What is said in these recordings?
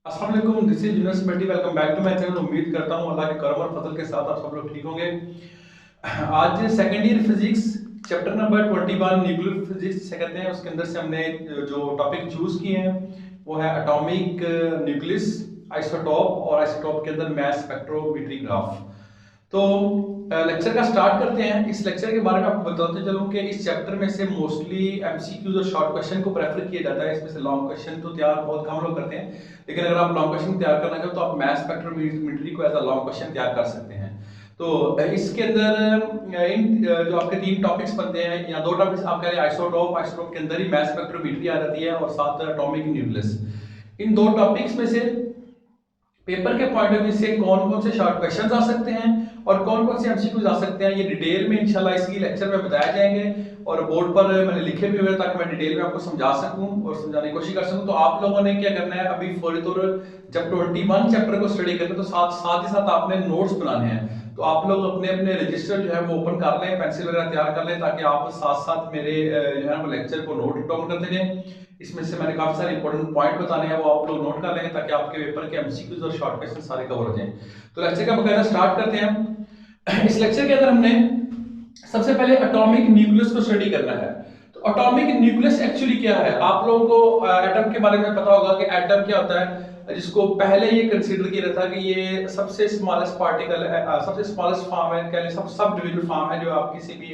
अस्सलाम वालेकुम, this is Yunus multi. Welcome back to my channel. उम्मीद करता हूँ अल्लाह के करम और फजल के साथ आप सब लोग ठीक होंगे। आज second year physics chapter number 21 nuclear physics से कहते हैं, उसके अंदर से हमने जो टॉपिक चूज किए हैं वो है एटॉमिक न्यूक्लियस, आइसोटॉप और आइसोटॉप के अंदर मास स्पेक्ट्रोमेट्री ग्राफ। तो लेक्चर का स्टार्ट करते हैं। इस लेक्चर के बारे में आपको बताते चलूं कि इस चैप्टर में से मोस्टली एमसीक्यूज और शॉर्ट क्वेश्चन को प्रेफर किया जाता है। इसमें से लॉन्ग क्वेश्चन तो तैयार बहुत कम लोग करते हैं, लेकिन अगर आप लॉन्ग क्वेश्चन तैयार करना चाहो तो आप मास स्पेक्ट्रोमेट्री को एज अ लॉन्ग क्वेश्चन तैयार कर सकते हैं। तो इसके अंदर इन जो आपके तीन टॉपिक्स बनते हैं या दो टॉपिक्स आप कह रहे हैं, आइसोटॉप, आइसोटॉप के अंदर ही मास स्पेक्ट्रोमेट्री आ जाती है और साथ एटॉमिक न्यूक्लियस। इन दो टॉपिक्स में से पेपर के पॉइंट ऑफ व्यू से कौन कौन से शॉर्ट क्वेश्चंस आ सकते हैं और कौन कौन से एमसीक्यूज आ सकते हैं, ये डिटेल में इंशाल्लाह इसी लेक्चर में बताया जाएंगे और बोर्ड पर मैंने लिखे भी हुए हैं ताकि मैं डिटेल में आपको समझा सकूं और समझाने की कोशिश कर सकूं। तो आप लोगों ने क्या करना है, अभी फौरी तौर जब 21 चैप्टर को स्टडी करते हैं तो साथ ही साथ आपने नोट्स बनाने हैं। तो आप लोग अपने अपने रजिस्टर जो है वो ओपन कर लें, पेंसिल वगैरह तैयार कर लें ताकि आप साथ साथ मेरे जो है वो लेक्चर को नोट डाउन करते जाएं। इसमें से मैंने काफी सारे इंपॉर्टेंट पॉइंट बताने हैं, वो आप लोग नोट कर लेंगे ताकि आपके पेपर के एमसीक्यूज और शॉर्ट क्वेश्चन सारे कवर हो जाएं। तो लेक्चर का बकायदा स्टार्ट करते हैं। इस लेक्चर के अंदर हमने सबसे पहले एटॉमिक न्यूक्लियस को स्टडी करना है। तो एटॉमिक न्यूक्लियस एक्चुअली क्या है, आप लोगों को एटम के बारे में पता होगा कि एटम क्या होता है, जिसको पहले ये कंसीडर किया था कि ये सबसे स्मॉलेस्ट पार्टिकल है, सबसे स्मॉलेस्ट फॉर्म है, कह लें सब डिविजन फॉर्म है जो आप किसी भी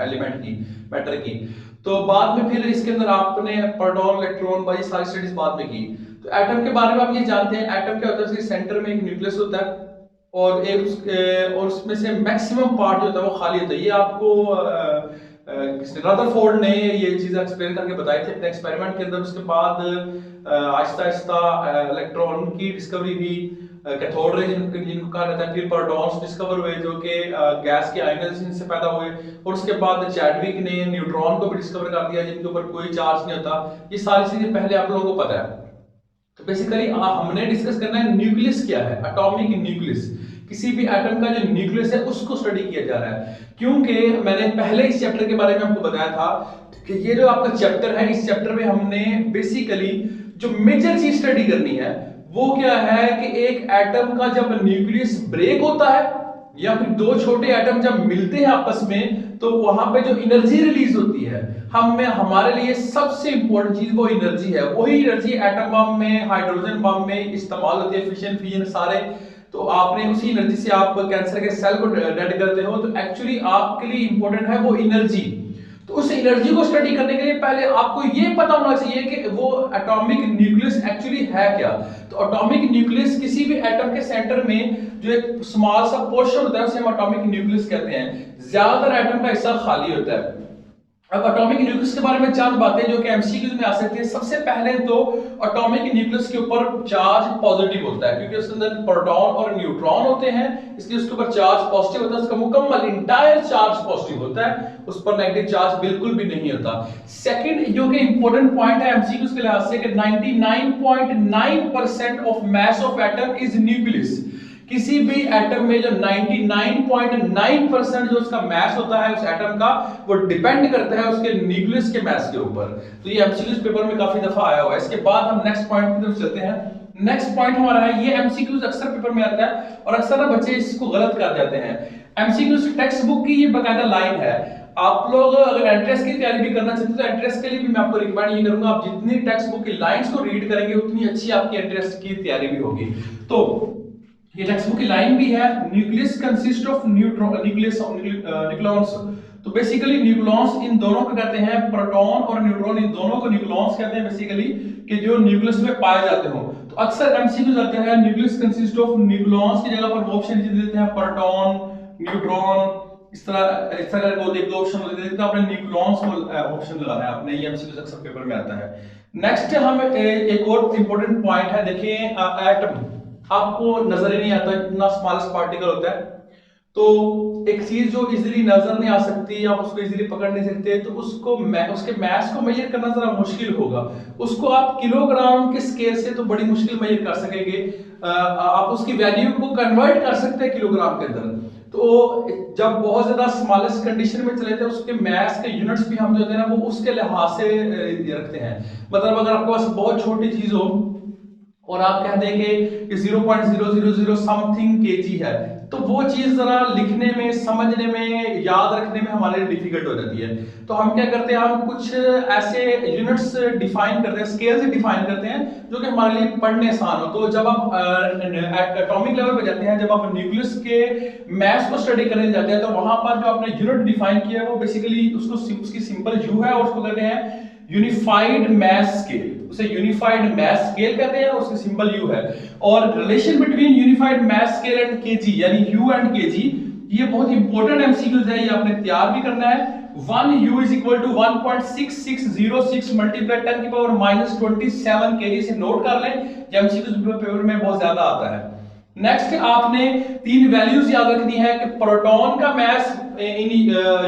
एलिमेंट की, मैटर की। तो बाद में फिर इसके अंदर आपने प्रोटॉन, इलेक्ट्रॉन, बाकी सारी स्टडीज बाद में की। तो एटम के बारे में आप ये जानते हैं, एटम क्या होता है, उसके सेंटर में एक न्यूक्लियस होता है और एक और उसमें से मैक्सिमम पार्ट जो होता है वो खाली होता है। ये आपको रदरफोर्ड ने ये चीज एक्सप्लेन करके बताई थी अपने एक्सपेरिमेंट के अंदर। उसके बाद आहिस्ता आहिस्ता इलेक्ट्रॉन की डिस्कवरी हुई, कैथोड रे जिनको कहा जाता है, फिर प्रोटॉन्स डिस्कवर हुए जो कि गैस के आयनस इनसे पैदा हुए, और उसके बाद चैडविक ने न्यूट्रॉन को भी डिस्कवर कर दिया जिनके ऊपर कोई चार्ज नहीं होता। ये सारी चीजें पहले आप लोगों को पता है। तो बेसिकली हमने डिस्कस करना है न्यूक्लियस क्या है, एटॉमिक न्यूक्लियस। किसी भी एटम का जो न्यूक्लियस है उसको स्टडी किया जा रहा है, क्योंकि मैंने पहले इस चैप्टर के बारे में आपको बताया था कि ये जो आपका चैप्टर है, इस चैप्टर में हमने बेसिकली जो मेजर चीज स्टडी करनी है वो क्या है कि एक एटम का जब न्यूक्लियस ब्रेक होता है या फिर दो छोटे एटम जब मिलते हैं आपस में तो वहां पे जो एनर्जी रिलीज होती है, हम में हमारे लिए सबसे इंपॉर्टेंट चीज वो एनर्जी है। वही एनर्जी एटम बम में, हाइड्रोजन बम में इस्तेमाल होती है, फिशन फ्यूजन सारे। तो आपने उसी एनर्जी से आप कैंसर के सेल को डेड करते हो, तो एक्चुअली आपके लिए इंपॉर्टेंट है वो एनर्जी। तो उस एनर्जी को स्टडी करने के लिए पहले आपको ये पता होना चाहिए कि वो एटॉमिक न्यूक्लियस एक्चुअली है क्या। तो एटॉमिक न्यूक्लियस किसी भी एटम के सेंटर में जो एक स्मॉल सा पोर्शन होता है उसे हम एटॉमिक न्यूक्लियस कहते हैं। ज्यादातर एटम का हिस्सा खाली होता है। अब एटॉमिक न्यूक्लियस के बारे में चंद बातें जो कि एमसीक्यूज में आ सकती है। सबसे पहले तो एटॉमिक न्यूक्लियस के ऊपर चार्ज पॉजिटिव होता है, क्योंकि उसके अंदर प्रोटॉन और न्यूट्रॉन होते हैं, इसलिए उसके ऊपर चार्ज पॉजिटिव होता है। उसका मुकम्मल इंटायर चार्ज पॉजिटिव होता है, उस पर नेगेटिव चार्ज बिल्कुल भी नहीं होता। सेकंड जो कि इंपॉर्टेंट पॉइंट है एमसीक्यूज के लिहाज से कि 99.9% of mass of atom is nucleus. किसी भी एटम में जो 99.9% जो उसका मास होता है उस एटम का, वो डिपेंड करता है उसके न्यूक्लियस के मास के ऊपर। तो ये एमसीक्यूज पेपर में काफी दफा आया हुआ है। इसके बाद हम नेक्स्ट पॉइंट की तरफ चलते हैं। नेक्स्ट पॉइंट हमारा है, ये एमसीक्यूज अक्सर पेपर में आता है और अक्सर ना बच्चे इसको गलत कर जाते हैं। एमसीक्यूज टेक्स्ट बुक की ये बकायदा लाइन है। आप लोग अगर एंट्रेंस की तैयारी भी करना चाहते हैं तो एंट्रेंस के लिए भी मैं आपको रिकमेंड ये करूंगा, आप जितनी टेक्स्ट बुक की लाइंस को रीड करेंगे उतनी अच्छी आपकी एंट्रेंस की तैयारी भी होगी। तो ये टेक्स्ट बुक की लाइन भी है, न्यूक्लियस कंसिस्ट ऑफ न्यूक्लियस। तो बेसिकली न्यूक्लियस इन दोनों को कहते हैं, प्रोटॉन और न्यूट्रॉन इन दोनों को न्यूक्लियस कहते हैं बेसिकली, कि जो न्यूक्लियस में पाए जाते हो। तो अक्सर एमसीक्यूज आते हैं न्यूक्लियस कंसिस्ट ऑफ न्यूक्लियस की जगह पर वो ऑप्शन देते हैं प्रोटॉन, न्यूट्रॉन, इस तरह को एक दो ऑप्शन होते हैं, तो आपने न्यूक्लियस को ऑप्शन लगाना है आपने। ये एमसीक्यूज अक्सर पेपर में आता है। नेक्स्ट हम एक और इंपॉर्टेंट पॉइंट है, देखिए एटम आपको नजर ही नहीं आता, इतना स्मॉलेस्ट पार्टिकल होता है। तो एक चीज जो इजीली नजर नहीं आ सकती, आप उसको इजीली पकड़ नहीं सकते, तो उसको उसके मास को मेजर करना जरा मुश्किल होगा। उसको आप किलोग्राम के स्केल से तो बड़ी मुश्किल मेजर कर सकेंगे, आप उसकी वैल्यू को कन्वर्ट कर सकते हैं किलोग्राम के अंदर। तो जब बहुत ज्यादा स्मॉलेस्ट कंडीशन में चले थे, उसके मास के यूनिट्स भी हम जो है ना वो उसके लिहाज से रखते हैं। मतलब अगर आपके पास बहुत छोटी चीज हो और आप कह देंगे कि 0.000 समथिंग केजी है, तो वो चीज जरा लिखने में, समझने में, याद रखने में हमारे लिए डिफिकल्ट हो जाती है। तो हम क्या करते हैं, हम कुछ ऐसे यूनिट्स डिफाइन करते हैं, स्केल्स डिफाइन करते हैं जो कि हमारे लिए पढ़ने आसान हो। तो जब आप एटॉमिक लेवल पे जाते हैं, जब आप न्यूक्लियस के मास को स्टडी करने जाते हैं, तो वहां पर जो आपने यूनिट डिफाइन किया है वो बेसिकली उसकी सिंपल यू है, और उसको कहते हैं यूनिफाइड मास स्केल। उसे यूनिफाइड मास स्केल कहते हैं, उसकी सिंबल यू है। और relation between unified mass scale and KG, यानी यू एंड केजी, ये बहुत इंपॉर्टेंट एमसीक्यूज है, ये आपने तैयार भी करना है। 1 U is equal to 1.6606 multiply 10 की पावर -27 केजी से नोट कर लें, ये एमसीक्यूज पेपर में बहुत ज्यादा आता है। नेक्स्ट आपने तीन वैल्यूज याद रखनी है कि प्रोटॉन का मास इन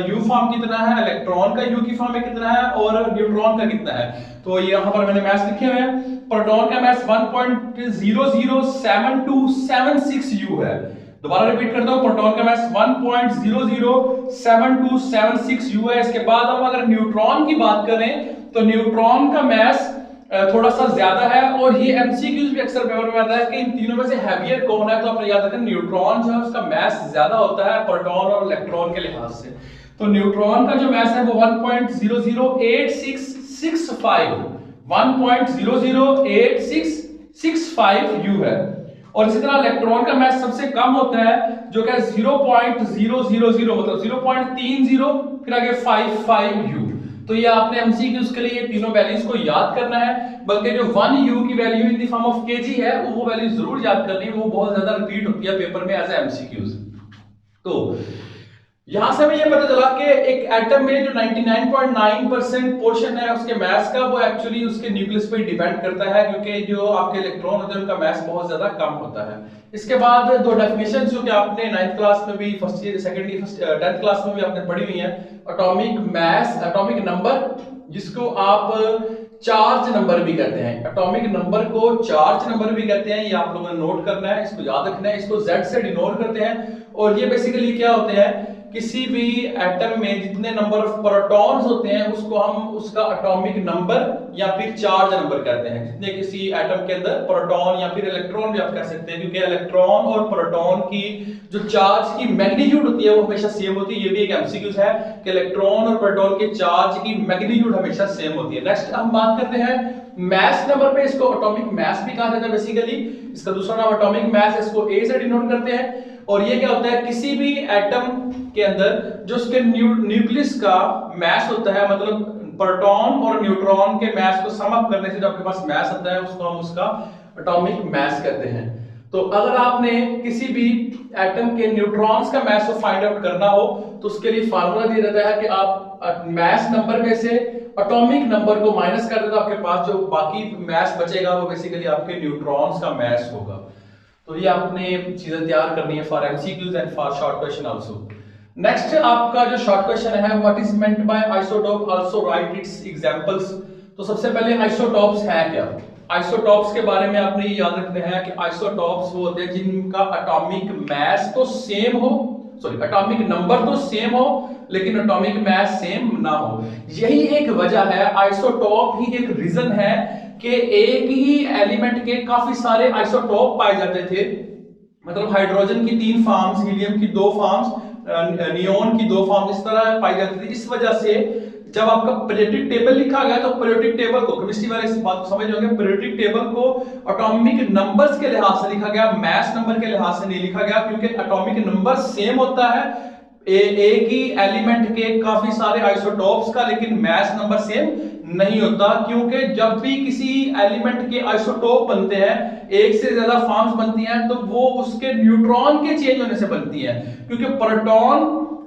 यू फॉर्म कितना है, इलेक्ट्रॉन का यू की फॉर्म में कितना है, और न्यूट्रॉन का कितना है। तो यहाँ पर मैंने मास लिखे हुए हैं। प्रोटॉन का मास 1.007276 यू है। दोबारा रिपीट करता हूं, प्रोटॉन का मास 1.007276 यू है। इसके बाद हम अगर न्यूट्रॉन की बात करें तो न्यूट्रॉन का मास थोड़ा सा ज्यादा है, और ये एमसीक्यूज भी अक्सर पेपर में आता है कि इन तीनों में से हैवियर कौन है। तो आपने याद रखना, न्यूट्रॉन जो है उसका मास ज्यादा होता है प्रोटॉन और इलेक्ट्रॉन के लिहाज से। तो न्यूट्रॉन का जो मास है वो 1.008665 1.008665 यू है। और इसी तरह इलेक्ट्रॉन का मास सबसे कम होता है, जो कि 0.000 मतलब 0.30 फिर आगे 55 यू। तो ये आपने एमसीक्यूज के लिए तीनों वैल्यूज को याद करना है, बल्कि जो 1 यू की value in the form of KG है वो वैल्यू जरूर याद करनी है, वो बहुत ज्यादा रिपीट होती है पेपर में एज एमसीक्यूज। तो यहां से हमें ये पता चला कि एक एटम में जो 99.9% पोर्शन है उसके मास का, वो एक्चुअली उसके न्यूक्लियस पे डिपेंड करता है, क्योंकि जो आपके इलेक्ट्रॉन होते हैं उनका मास बहुत ज्यादा कम होता है। इसके बाद दो डेफिनेशन जो कि आपने 9th क्लास में भी, first year, second year, 10th class में भी आपने पढ़ी हुई है। एटॉमिक मास, एटॉमिक नंबर, जिसको आप चार्ज नंबर भी कहते हैं, एटॉमिक नंबर को चार्ज नंबर भी कहते हैं, ये आप लोगों ने नोट करना है, इसको याद रखना है। इसको Z से डिनोट करते हैं, और ये बेसिकली क्या होते हैं, किसी भी एटम में जितने नंबर ऑफ प्रोटॉन्स होते हैं उसको हम उसका एटॉमिक नंबर या फिर चार्ज नंबर कहते हैं। जितने किसी एटम के अंदर प्रोटॉन या फिर इलेक्ट्रॉन भी आप कह सकते हैं, क्योंकि इलेक्ट्रॉन और प्रोटॉन की जो चार्ज की मैग्नीट्यूड होती है वो हमेशा सेम होती है। ये भी एक एमसीक्यूज है कि इलेक्ट्रॉन और प्रोटॉन के चार्ज की मैग्नीट्यूड हमेशा सेम होती है। नेक्स्ट हम बात करते हैं मास नंबर पे, इसको एटॉमिक मास भी कहा जाता है बेसिकली। इसका दूसरा नाम एटॉमिक मास, इसको A से डिनोट करते हैं। और ये क्या होता है, किसी भी एटम के अंदर जो उसके न्यूक्लियस का मास होता है, मतलब प्रोटॉन और न्यूट्रॉन के मास को सम अप करने से जो आपके पास मास आता है उसको हम उसका एटॉमिक मास कहते हैं। तो अगर आपने किसी भी एटम के न्यूट्रॉन्स का मास को फाइंड आउट करना हो तो उसके लिए फार्मूला दिया जाता है कि आप मास नंबर में से एटॉमिक नंबर को माइनस कर दे तो आपके पास जो बाकी मास बचेगा वो बेसिकली आपके न्यूट्रॉन्स का मास होगा। तो ये आपने चीजें तैयार करनी है for MCQs and for short question also. Next आपका जो शॉर्ट क्वेश्चन है, what is meant by isotope, also right it's examples. तो सबसे पहले आइसोटोप्स है क्या। आइसोटोप्स के बारे में आपने ये याद रखना है कि आइसोटोप्स वो होते हैं जिनका एटॉमिक मास तो सेम हो, सॉरी एटॉमिक नंबर तो सेम हो लेकिन एटॉमिक मास सेम ना हो। यही एक वजह है, आइसोटोप ही एक रीजन है कि एक ही एलिमेंट के काफी सारे आइसोटोप पाए जाते थे। मतलब हाइड्रोजन की 3 फॉर्म्स, हीलियम की 2 फॉर्म्स, नियोन की 2 फॉर्म्स इस तरह पाई जाती थी। इस वजह से जब आपका पीरियोडिक टेबल लिखा गया तो पीरियोडिक टेबल को, केमिस्ट्री वाले इस बात को समझ होंगे, पीरियोडिक टेबल को एटॉमिक नंबर्स के लिहाज से लिखा गया, मास नंबर के लिहाज से नहीं लिखा गया, क्योंकि एटॉमिक नंबर सेम होता है एक ही एलिमेंट के काफी सारे आइसोटोप्स का, लेकिन मास नंबर सेम नहीं होता। क्योंकि जब भी किसी एलिमेंट के आइसोटोप बनते हैं, एक से ज्यादा फॉर्म्स बनती हैं, तो वो उसके न्यूट्रॉन के चेंज होने से बनती हैं। क्योंकि प्रोटॉन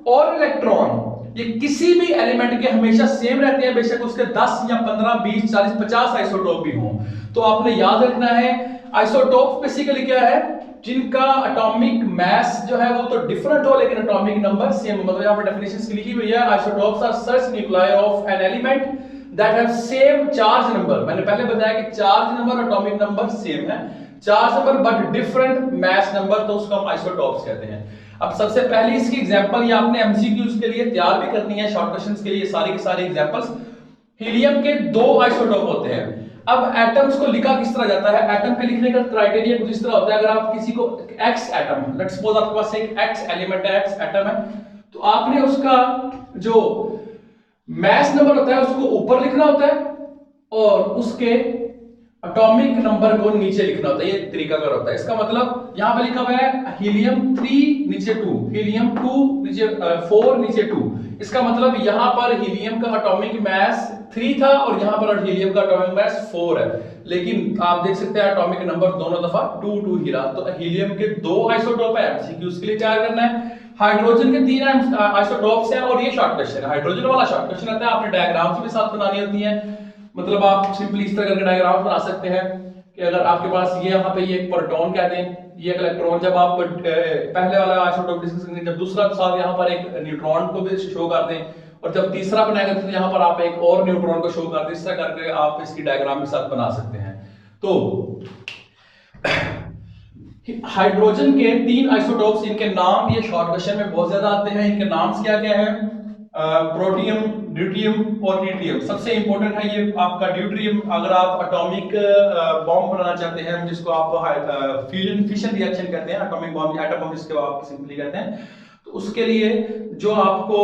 और इलेक्ट्रॉन ये किसी भी एलिमेंट के हमेशा सेम रहते हैं, बेशक उसके 10 या 15 20 40 50 आइसोटोप भी हों। तो आपने याद रखना है आइसोटोप बेसिकली क्या है, जिनका एटॉमिक मास जो है वो तो डिफरेंट हो लेकिन एटॉमिक नंबर सेम। मतलब यहां पर डेफिनेशंस लिखी हुई है, isotopes are such nuclei of an element that have same charge number. मैंने पहले बताया कि चार्ज नंबर और एटॉमिक नंबर सेम है, charge number but different mass number, तो उसको हम आइसोटोप्स कहते हैं। अब सबसे पहली इसकी एग्जांपल ये आपने एमसीक्यूज के लिए तैयार भी करनी है, शॉर्ट क्वेश्चंस के लिए सारी की सारी एग्जांपल्स। हीलियम के 2 आइसोटोप होते हैं, अब एटम्स को लिखा किस तरह जाता है, एटम के लिखने का क्राइटेरिया कुछ इस तरह होता है। अगर आप किसी को एक्स एटम, लेट्स सपोज आपके पास एक एक्स एलिमेंट है, एक्स एटम है, तो आपने उसका जो मैस नंबर होता है उसको ऊपर लिखना होता है और उसके एटॉमिक नंबर को नीचे लिखना होता है। ये तरीका कर होता है। इसका मतलब यहां पे लिखा हुआ है हीलियम 3 नीचे 2, हीलियम 2 नीचे 4 नीचे 2। इसका मतलब यहां पर हीलियम का एटॉमिक मास 3 था और यहां पर हीलियम का एटॉमिक मास 4 है, लेकिन आप देख सकते हैं एटॉमिक नंबर दोनों दफा 2 2 ही रहा। तो हीलियम के 2 आइसोटोप है, एमसीक्यूज के लिए तैयार करना है। हाइड्रोजन के 3 आइसोटोप्स हैं और ये शॉर्ट क्वेश्चन है, हाइड्रोजन वाला शॉर्ट क्वेश्चन आता है। आपने डायग्राम्स भी साथ बनानी होती हैं, मतलब आप सिंपली इस तरह करके डायग्राम बना सकते हैं कि अगर आपके पास ये यहाँ पे ये एक प्रोटॉन कहते हैं, ये एक इलेक्ट्रॉन, जब आप पहले वाला आइसोटोप डिस्कस करेंगे, जब दूसरा साथ यहाँ पर एक न्यूट्रॉन को भी शो कर दें और जब तीसरा बनाएंगे तो यहाँ पर आप एक और न्यूट्रॉन को शो कर दें, इस तरह करके आप इसकी डायग्राम के साथ बना सकते हैं। तो हाइड्रोजन के 3 आइसोटोप्स, इनके नाम ये शॉर्ट क्वेश्चन में बहुत ज्यादा आते हैं। इनके नाम क्या क्या है, प्रोटियम, ड्यूटियम और ट्रिटियम। सबसे इंपॉर्टेंट है ये आपका ड्यूटियम। अगर आप एटॉमिक बॉम्ब बनाना चाहते हैं, जिसको आप फिशन रिएक्शन कहते हैं, एटॉमिक बॉम्ब, एटम बॉम्ब जिसको आप सिंपली कहते हैं, तो उसके लिए जो आपको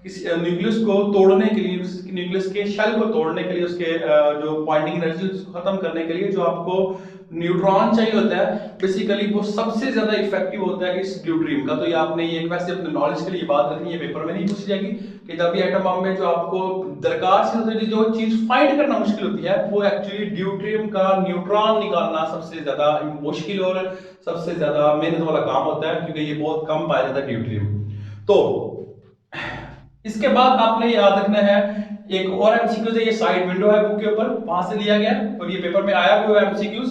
न्यूक्लियस को तोड़ने के लिए, न्यूक्लियस के शेल को तोड़ने के लिए, उसके जो पॉइंटिंग एनर्जी खत्म करने के लिए जो आपको न्यूट्रॉन चाहिए होता है, बेसिकली वो सबसे ज्यादा इफेक्टिव होता है इस ड्यूट्रियम का। तो ये आपने ये वैसे अपने नॉलेज के लिए बात रखनी है, पेपर में नहीं पूछी जाएगी कि जब भी एटम बम में जो आपको दरकार से होती है, जो चीज फाइंड करना मुश्किल होती है, वो एक्चुअली ड्यूट्रियम का न्यूट्रॉन निकालना सबसे ज्यादा मुश्किल और सबसे ज्यादा मेहनत वाला काम होता है, क्योंकि ये बहुत कम पाया जाता है ड्यूट्रियम। तो इसके बाद आपने याद रखना है एक और एमसीक्यूज है, ये साइड विंडो है बुक के ऊपर, वहां से लिया गया और ये पेपर में आया हुआ है एमसीक्यूज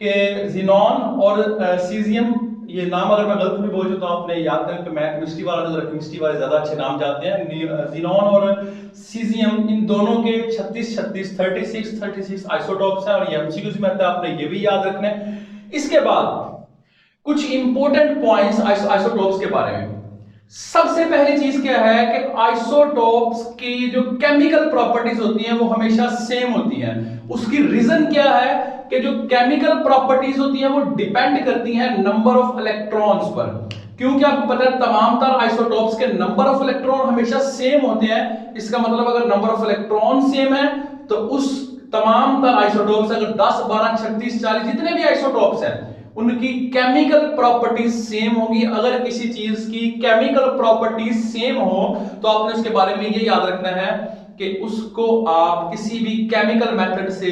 के ज़ीनॉन और सीजियम। ये नाम अगर मैं गलत भी बोल दूं तो आपने याद करें कि मैं केमिस्ट्री वाला जो केमिस्ट्री वाले ज्यादा अच्छे नाम जानते हैं। ज़ीनॉन और सीजियम, इन दोनों के 36 आइसोटोप्स हैं और ये एमसीक्यूज में आता है, आपने ये भी याद रखना है। इसके बाद कुछ इंपॉर्टेंट पॉइंट्स आइसोटोप्स के बारे में। सबसे पहली चीज क्या है कि आइसोटोप्स की जो केमिकल प्रॉपर्टीज होती हैं वो हमेशा सेम होती हैं। उसकी रीजन क्या है कि जो केमिकल प्रॉपर्टीज होती हैं वो डिपेंड करती हैं नंबर ऑफ इलेक्ट्रॉन्स पर। क्योंकि आपको पता है तमाम तरह आइसोटोप्स के नंबर ऑफ इलेक्ट्रॉन हमेशा सेम होते हैं। इसका मतलब अगर नंबर ऑफ इलेक्ट्रॉन सेम है तो उस तमाम तरह आइसोटोप्स, अगर 10 12 36 40 जितने भी आइसोटोप्स हैं, उनकी केमिकल प्रॉपर्टीज सेम होगी। अगर किसी चीज की केमिकल प्रॉपर्टीज सेम हो तो आपने उसके बारे में ये याद रखना है कि उसको आप किसी भी केमिकल मेथड से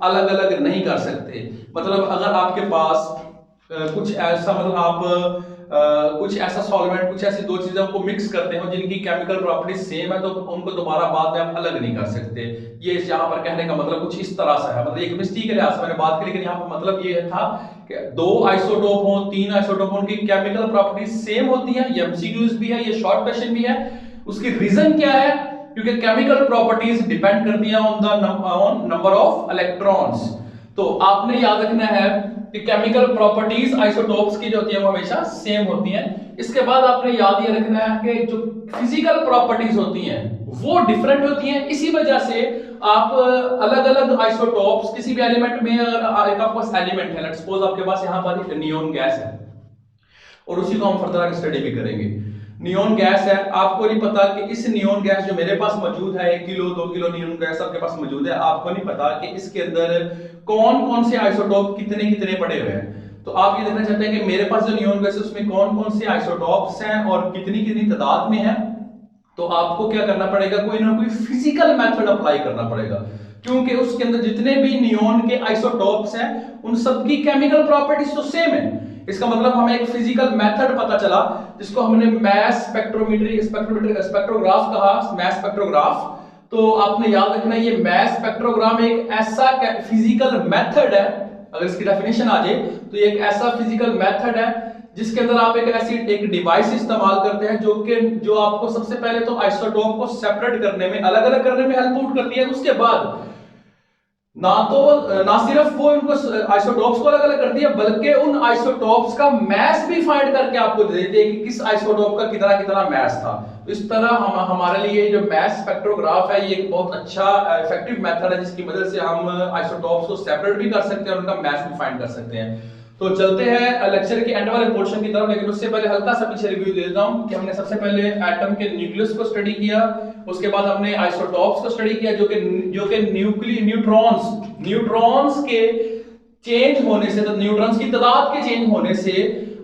अलग अलग नहीं कर सकते। मतलब अगर आपके पास कुछ ऐसा, मतलब आप कुछ ऐसा सॉल्वेंट, कुछ ऐसी दो चीजों को मिक्स करते हो जिनकी केमिकल प्रॉपर्टी सेम है, तो उनको दोबारा बाद में आप अलग नहीं कर सकते। ये यहाँ पर कहने का मतलब कुछ इस तरह से है। मतलब ये केमिस्ट्री के लिहाज से मैंने बात की, लेकिन यहाँ पर मतलब ये था कि 2 आइसोटोप हो, 3 आइसोटोप हो, उनकी केमिकल प्रॉपर्टी सेम होती है। ये एमसीक्यूज भी है, ये शॉर्ट क्वेश्चन भी है। उसकी रीजन क्या है? क्योंकि केमिकल प्रॉपर्टीज डिपेंड करती हैं ऑन नंबर ऑफ इलेक्ट्रॉन्स। तो आपने याद रखना है कि केमिकल प्रॉपर्टीज आइसोटोप्स की जो होती है वो हमेशा सेम होती हैं। इसके बाद आपने याद ये रखना है कि जो फिजिकल प्रॉपर्टीज होती हैं वो डिफरेंट होती हैं। इसी वजह से आप अलग अलग आइसोटोप्स किसी भी एलिमेंट में, अगर आपके पास एलिमेंट है, लेट्स सपोज आपके पास यहाँ पर एक नियोन गैस है और उसी को हम फर्दर स्टडी भी करेंगे। नियोन गैस है, आपको नहीं पता कि इस नियोन गैस जो मेरे पास मौजूद है, 1 किलो 2 किलो नियोन गैस आपके पास मौजूद है, आपको नहीं पता कि इसके अंदर कौन कौन से आइसोटोप कितने कितने पड़े हुए हैं। तो आप ये देखना चाहते हैं कि मेरे पास जो नियोन गैस है उसमें कौन कौन से आइसोटोप्स हैं और कितनी कितनी तादाद में है। तो आपको क्या करना पड़ेगा, कोई ना कोई फिजिकल मेथड अप्लाई करना पड़ेगा, क्योंकि उसके अंदर जितने भी नियोन के आइसोटोप्स हैं उन सबकी केमिकल प्रॉपर्टीज तो सेम है। इसका मतलब हमें एक फिजिकल मेथड पता चला जिसको हमने मैस स्पेक्ट्रोग्राफ कहा, मैस स्पेक्ट्रोग्राफ। तो आपने याद रखना ये मैस स्पेक्ट्रोग्राम एक ऐसा फिजिकल मेथड है, अगर इसकी डेफिनेशन आ जाए तो ये एक ऐसा फिजिकल मेथड है जिसके अंदर आप एक डिवाइस इस्तेमाल करते हैं जो आपको सबसे पहले तो आइसोटोप को सेपरेट करने में, अलग अलग करने में हेल्प आउट करती है। उसके बाद ना सिर्फ वो उनको आइसोटॉप्स को अलग अलग करती है, बल्कि उन आइसोटॉप्स का मैस भी फाइंड करके आपको दे देती है कि किस आइसोटॉप का कितना कितना मैस था। तो इस तरह हमारे लिए जो मैस स्पेक्ट्रोग्राफ है ये एक बहुत अच्छा इफेक्टिव मेथड है, जिसकी मदद से हम आइसोटॉप्स को सेपरेट भी कर सकते हैं और उनका मैस भी फाइंड कर सकते हैं। तो चलते हैं लेक्चर के एंड वाले पोर्शन की तरफ, लेकिन उससे पहले हल्का सा पीछे रिव्यू दे देता हूं कि हमने सबसे पहले एटम के न्यूक्लियस को स्टडी किया, उसके बाद हमने आइसोटॉप्स को स्टडी किया जो कि न्यूट्रॉन्स के चेंज होने से, तो न्यूट्रॉन्स की तादाद के चेंज होने से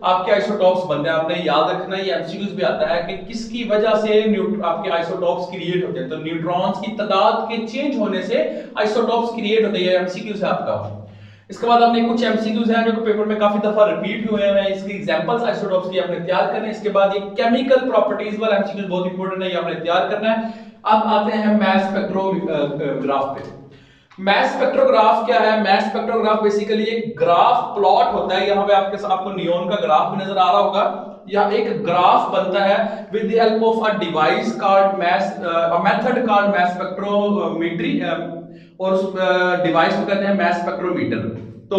आपके आइसोटॉप्स बनते हैं। आपने याद रखना, ये एमसीक्यूज भी आता है कि किसकी वजह से आपके आइसोटॉप्स क्रिएट होते हैं। तो न्यूट्रॉन्स की तादाद के चेंज होने से आइसोटॉप्स क्रिएट होते हैं, एमसीक्यूज है आपका। इसके बाद हमने कुछ एमसीक्यूज हैं जो पेपर में काफी दफा रिपीट हुए हैं, इसके एग्जांपल्स आइसोटॉप्स की आपने तैयार करने हैं। इसके बाद ये केमिकल प्रॉपर्टीज वाला एमसीक्यूज बहुत इंपॉर्टेंट है, ये आपने तैयार करना है। अब आते हैं मैस स्पेक्ट्रोग्राफ पे। मैस स्पेक्ट्रोग्राफ क्या है? मैस स्पेक्ट्रोग्राफ बेसिकली एक ग्राफ प्लॉट होता है। यहाँ पे आपको नियॉन का ग्राफ भी नजर आ रहा होगा। यहाँ एक ग्राफ बनता है with the help of a device called method called mass spectrometry, और उस डिवाइस को कहते हैं मैस स्पेक्ट्रोमीटर। तो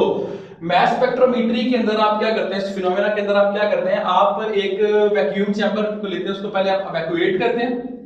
मैस स्पेक्ट्रोमेट्री के अंदर आप क्या करते हैं, इस फिनोमेना के अंदर आप क्या करते हैं, आप एक वैक्यूम चैम्बर को लेते हैं, उसको पहले आप इवैक्यूएट करते हैं,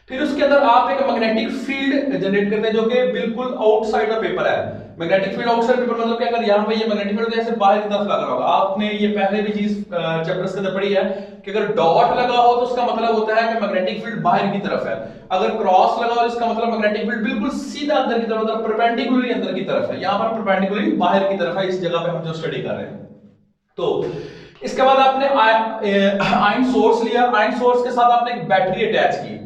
फिर उसके अंदर आप एक मैग्नेटिक फील्ड जनरेट करते हैं जो कि बिल्कुल आउटसाइड द पेपर है। मैग्नेटिक फील्ड आउटसाइड पेपर मतलब क्या, अगर यहाँ पे ये मैग्नेटिक फील्ड ऐसे बाहर की तरफ लग रहा होगा, आपने ये पहले भी चीज चैप्टर्स के अंदर पढ़ी है कि अगर डॉट लगा हो तो उसका मतलब होता है कि मैग्नेटिक फील्ड बाहर की तरफ है, अगर क्रॉस लगा हो इसका मतलब मैग्नेटिक फील्ड बिल्कुल सीधा अंदर की तरफ, परपेंडिकुलरली अंदर की तरफ है। यहाँ पर परपेंडिकुलरली बाहर की तरफ है, इस जगह पे हम जो स्टडी कर रहे हैं। तो इसके बाद आपने आयन सोर्स लिया, आयन सोर्स के साथ आपने एक बैटरी अटैच की,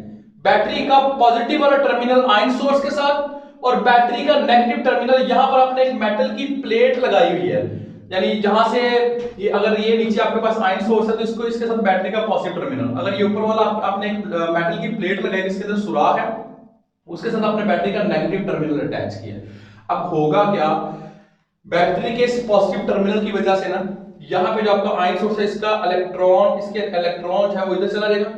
बैटरी का पॉजिटिव वाला टर्मिनल आयन सोर्स के साथ और बैटरी का नेगेटिव टर्मिनल यहां पर आपने एक मेटल की प्लेट लगाई हुई है, यानी जहां से ये अगर ये नीचे आपके पास आयन सोर्स है तो इसको इसके साथ बैटरी का पॉजिटिव टर्मिनल, अगर ये ऊपर वाला आपने एक मेटल की प्लेट लगाई जिसके अंदर सुराख है, उसके साथ आपने बैटरी का नेगेटिव टर्मिनल अटैच किया। अब होगा क्या, बैटरी के इस पॉजिटिव टर्मिनल की वजह से ना यहां पे जो आपका आयन सोर्स है इसका इलेक्ट्रॉन, इसके इलेक्ट्रॉन है वो इधर चला जाएगा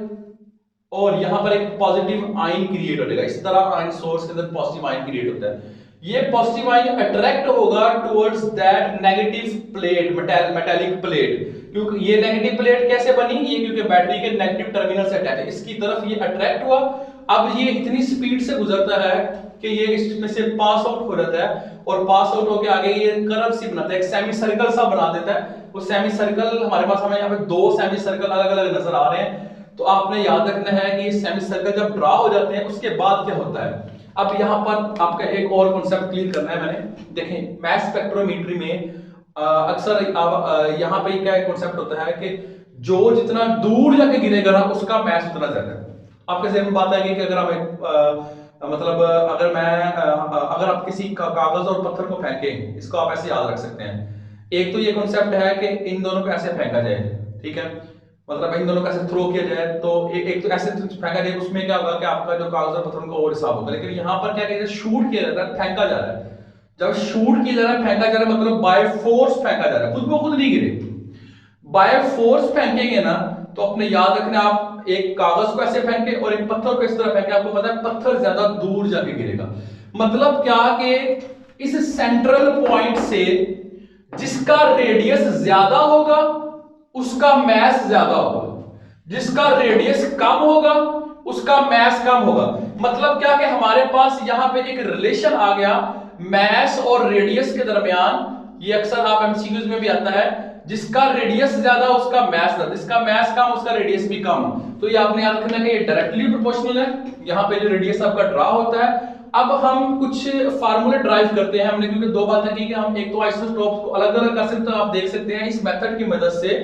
और यहां पर एक पॉजिटिव आयन क्रिएट हो जाएगा। इस तरह आयन सोर्स के अंदर पॉजिटिव आयन क्रिएट होता है। ये पॉजिटिव आयन अट्रैक्ट होगा towards that negative plate, metallic plate. क्योंकि ये नेगेटिव प्लेट कैसे बनी, ये क्योंकि बैटरी के नेगेटिव टर्मिनल से अटैच है, इसकी तरफ ये अट्रैक्ट हुआ। अब ये इतनी स्पीड से गुजरता है कि ये इसमें से पास आउट हो जाता है और पास आउट होकर आगे ये कर्व सी बनाता है, एक सेमी सर्कल सा बना देता है। वो सेमी सर्कल हमारे पास, हमें यहाँ पे दो सेमी सर्कल अलग अलग नजर आ रहे हैं। तो आपने याद रखना है कि सेमी सर्कल जब ड्रा हो जाते हैं उसके बाद क्या होता है। अब यहाँ पर आपका एक और कॉन्सेप्ट क्लियर करना है मैंने। देखें मैस स्पेक्ट्रोमेट्री में अक्सर यहाँ पे क्या कॉन्सेप्ट होता है कि जो जितना दूर जाके गिरेगा ना उसका मैस उतना ज्यादा है। आपके जहन में बात आएगी कि अगर हमें मतलब अगर आप किसी कागज और पत्थर को फेंकें, इसको आप ऐसे याद रख सकते हैं। एक तो ये कॉन्सेप्ट है कि इन दोनों को ऐसे फेंका जाए, ठीक है, मतलब इन दोनों को ऐसे थ्रो किया जाए, तो एक तो ऐसे फेंका जाए, उसमें क्या होगा कि आपका जो कागज और पत्थर का और हिसाब होगा। लेकिन यहाँ पर क्या कहते हैं, शूट किया जाता है, फेंका जा रहा है। जब शूट किया जा रहा है, फेंका जा रहा है, मतलब बाय फोर्स फेंका जा रहा है, खुद ब खुद नहीं गिरे। बाय फोर्स फेंकेंगे ना तो अपने याद रखना, आप एक कागज को ऐसे फेंके और एक पत्थर को इस तरह फेंके, आपको पता है पत्थर ज्यादा दूर जाके गिरेगा। मतलब क्या कि इस सेंट्रल पॉइंट से जिसका रेडियस ज्यादा होगा उसका मैस ज्यादा होगा, जिसका रेडियस कम होगा उसका मैस कम होगा। मतलब क्या कि हमारे पास यहां पे एक रिलेशन आ गया मैस और रेडियस के दरमियान। ये अक्सर आप एमसीक्यूज में भी आता है, जिसका रेडियस ज्यादा उसका मैस ज्यादा, जिसका मैस कम उसका रेडियस भी कम। तो ये आपने याद रखना है, ये डायरेक्टली प्रोपोर्शनल है। यहाँ पे जो रेडियस आपका ड्रा होता है। अब हम कुछ फार्मूले ड्राइव करते हैं हमने, क्योंकि दो बातें की कि हम एक तो आइसोटॉप्स को अलग अलग कर सकते हैं। आप देख सकते हैं इस मेथड की मदद से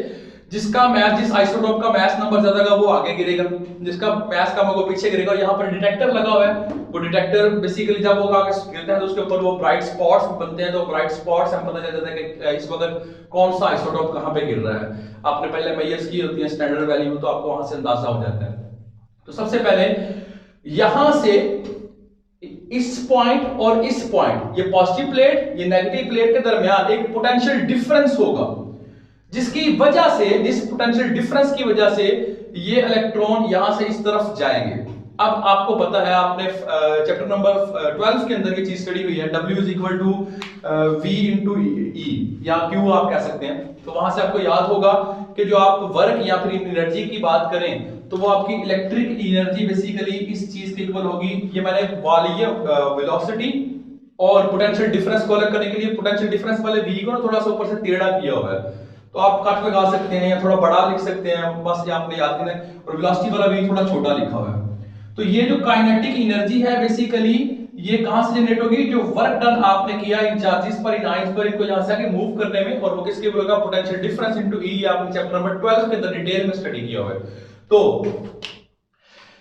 जिसका मैस, जिस आइसोटॉप का मैस नंबर ज्यादा होगा वो आगे गिरेगा, जिसका मैस कम होगा वो पीछे गिरेगा। यहाँ पर डिटेक्टर लगा हुआ है, वो डिटेक्टर बेसिकली जब वो आगे गिरता है तो उसके ऊपर वो ब्राइट स्पॉट्स बनते हैं। तो ब्राइट स्पॉट्स से पता चल जाता है कि इस वक्त कौन सा आइसोटॉप कहाँ पे गिर रहा है। आपने पहले मेजर्स की होती है स्टैंडर्ड वैल्यू, तो आपको वहां से अंदाजा हो जाता है। तो सबसे पहले यहां से इस पॉइंट और इस पॉइंट, ये पॉजिटिव प्लेट ये नेगेटिव प्लेट के दरमियान एक पोटेंशियल डिफरेंस होगा, जिसकी वजह से, जिस पोटेंशियल डिफरेंस की वजह से ये इलेक्ट्रॉन यहां से इस तरफ जाएंगे। अब आपको पता है, आपने चैप्टर नंबर 12 के अंदर ये चीज स्टडी हुई है, W is equal to V into E या Q आप कह सकते हैं। तो वहां से आपको याद होगा कि जो आप वर्क या फिर एनर्जी की बात करें तो वो आपकी इलेक्ट्रिक एनर्जी बेसिकली इस चीज के इक्वल होगी। ये मैंने वॉल्यूम, वेलोसिटी और पोटेंशियल डिफरेंस को अलग करने के लिए पोटेंशियल डिफरेंस वाले V को ना थोड़ा सा ऊपर से टेढ़ा किया हुआ है, तो आप कट लगा सकते हैं या थोड़ा बड़ा लिख सकते हैं, बस ये आपने याद करना है। और वेलोसिटी वाला V थोड़ा छोटा लिखा हुआ है। तो ये जो काइनेटिक एनर्जी है बेसिकली ये कहां से जनरेट होगी, जो वर्क डन आपने किया इन चार्जेस पर, इन आयंस पर, इनको यहां से आगे मूव करने में, और वो किसके इक्वल होगा, पोटेंशियल डिफरेंस इनटू E। आपने चैप्टर नंबर 12 के अंदर डिटेल में स्टडी किया हुआ है। तो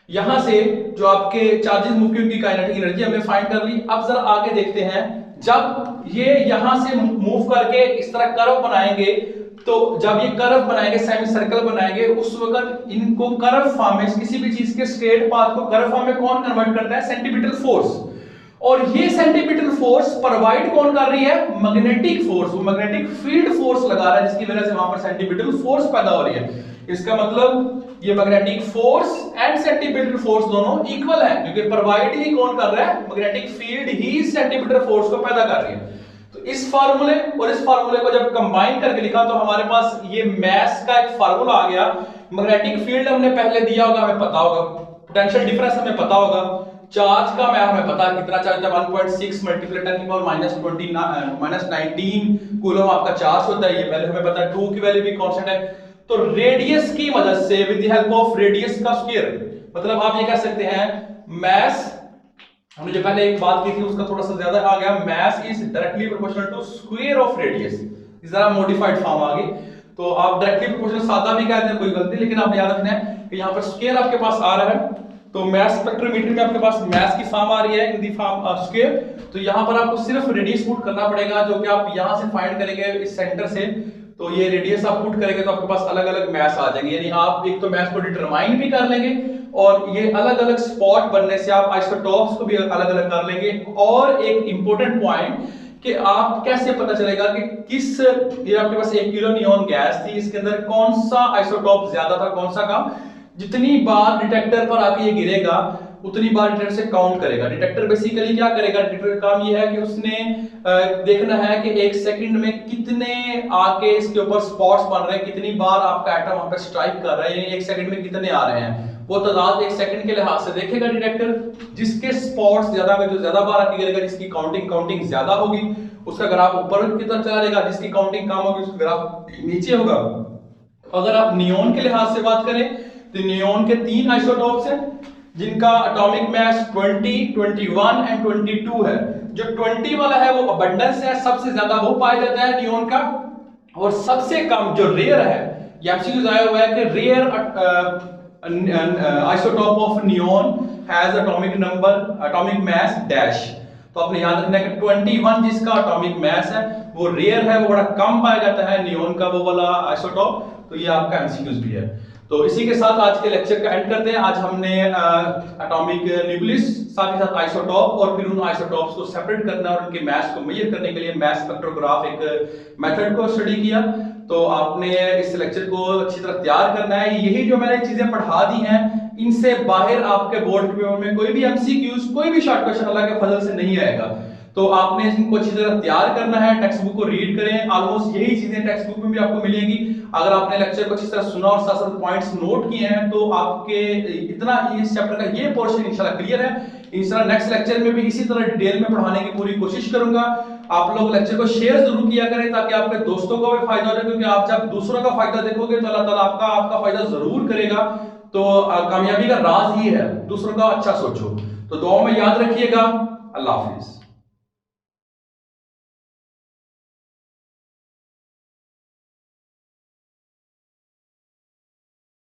यहां से जो आपके चार्जेस मूव की उनकी काइनेटिक एनर्जी हमने फाइंड कर ली। अब जरा आगे देखते हैं, जब ये यहां से मूव करके इस तरह कर्व बनाएंगे, तो जब ये कर्व बनाएंगे, सेमी सर्कल बनाएंगे, उस वक्त इनको कर्व फॉर्म में, किसी भी चीज के स्ट्रेट पाथ को कर्व फॉर्म में कौन कन्वर्ट करता है, सेंटीमीटर फोर्स। और ये सेंटीमीटर फोर्स प्रोवाइड कौन कर रही है, मैग्नेटिक फोर्स। वो मैग्नेटिक फील्ड फोर्स लगा रहा है जिसकी वजह से वहां पर सेंटीमीटर फोर्स पैदा हो रही है। इसका मतलब ये magnetic force and centimetre force दोनों इक्वल है, क्योंकि प्रोवाइड ही कौन कर रहा है, मैग्नेटिक फील्ड ही सेंटीमीटर फोर्स को पैदा कर रही है। तो इस फार्मूले और इस फार्मूले को जब कंबाइन करके लिखा तो हमारे पास ये मैस का एक फार्मूला आ गया। मैग्नेटिक फील्ड हमने पहले दिया होगा, हमें पता होगा, पोटेंशियल डिफरेंस हमें पता होगा, चार्ज का मैं हमें पता है कितना चार्ज है, 1.6 मल्टीप्लाई 10 की पावर -19 कूलम आपका चार्ज होता है, ये पहले हमें पता है। 2 की वैल्यू भी कांस्टेंट है। तो रेडियस की मदद से, with the help of radius का स्क्वायर, मतलब आप ये कह सकते हैं मैस, हमने जो पहले एक बात की थी उसका थोड़ा सा ज्यादा आ गया, mass is directly proportional to square of radius. इस जरा मॉडिफाइड फॉर्म आ गई, तो आप डायरेक्टली प्रोपोर्शनल सादा भी कहते हैं, कोई गलती, लेकिन आप याद रखना है कि यहां पर स्क्वायर आपके पास आ रहा है। तो मैस स्पेक्ट्रोमीटर में आपके पास मैस की फॉर्म आ रही है इन दी फॉर्म ऑफ स्क्वायर। तो यहां पर आपको सिर्फ रेडियस पुट करना पड़ेगा, जो कि आप यहां से फाइंड करेंगे इस सेंटर से। तो ये रेडियस आप पुट करेंगे तो आपके पास अलग अलग मैस आ जाएंगे, यानी आप एक तो मैस को डिटरमाइन भी कर लेंगे और ये अलग अलग स्पॉट बनने से आप आइसोटॉप्स को भी अलग अलग कर लेंगे। और एक इंपॉर्टेंट पॉइंट कि आप कैसे पता चलेगा कि किस, ये आपके पास 1 किलो नियॉन गैस थी, इसके अंदर कौन सा आइसोटॉप ज्यादा था, कौन सा कम। जितनी बार डिटेक्टर पर आके ये गिरेगा उतनी बार डिटेक्टर से काउंट करेगा। डिटेक्टर बेसिकली क्या करेगा, डिटेक्टर का काम ये है कि उसने देखना है कि 1 सेकंड में कितने आके इसके ऊपर स्पॉट्स बन रहे हैं, कितनी बार आपका एटम वहां पर स्ट्राइक कर रहा है, यानी 1 सेकंड में कितने आ रहे हैं, वो तादाद 1 सेकंड के लिहाज से देखेगा डिटेक्टर। जिसके स्पॉट्स ज्यादा में, जो ज्यादा बार आके गिरेगा, जिसकी काउंटिंग ज्यादा होगी उसका ग्राफ ऊपर की तरफ चला जाएगा, जिसकी काउंटिंग कम होगी उसका ग्राफ नीचे होगा। अगर आप नियॉन के लिहाज से बात करें तो नियॉन के 3 आइसोटॉप्स हैं जिनका एटॉमिक मास 20, 21 एंड 22 है। जो 20 वाला है वो अबंडेंस है, सबसे ज्यादा वो पाया जाता है नियॉन का, और सबसे कम जो रेयर है, ये एमसीक्यूज आया हुआ है कि rare isotope of neon has atomic mass dash. तो आपने याद रखना है कि 21 जिसका एटॉमिक मास है वो रेयर है, वो बड़ा कम पाया जाता है नियॉन का वो वाला आइसोटॉप। तो ये आपका एमसीक्यूज भी है। तो इसी के साथ आज के लेक्चर का एंड करते हैं। आज हमने एटॉमिक न्यूक्लियस, साथ ही साथ आइसोटॉप, और फिर उन आइसोटॉप्स को सेपरेट करना और उनके मास को मेजर करने के लिए मास स्पेक्ट्रोग्राफ एक मेथड को स्टडी किया। तो आपने इस लेक्चर को अच्छी तरह तैयार करना है। यही जो मैंने चीजें पढ़ा दी हैं, इनसे बाहर आपके बोर्ड के पेपर में कोई भी एमसीक्यूज, कोई भी शॉर्ट क्वेश्चन अल्लाह के फजल से नहीं आएगा। तो आपने इनको अच्छी तरह तैयार करना है, टेक्स्ट बुक को रीड करें, ऑलमोस्ट यही चीजें टेक्स्ट बुक में भी आपको मिलेंगी। अगर आपने लेक्चर को अच्छी तरह सुना और साथ साथ पॉइंट्स नोट किए हैं तो आपके इतना इस चैप्टर का ये पोर्शन इंशाल्लाह क्लियर है। इंशाल्लाह नेक्स्ट लेक्चर में भी इसी तरह डिटेल में पढ़ाने की पूरी कोशिश करूंगा। आप लोग लेक्चर को शेयर जरूर किया करें ताकि आपके दोस्तों को भी फायदा हो जाए, क्योंकि आप जब दूसरों का फायदा देखोगे तो अल्लाह ताला आपका फायदा जरूर करेगा। तो कामयाबी का राज ही है दूसरों का अच्छा सोचो। तो दुआ में याद रखिएगा। अल्लाह हाफिज।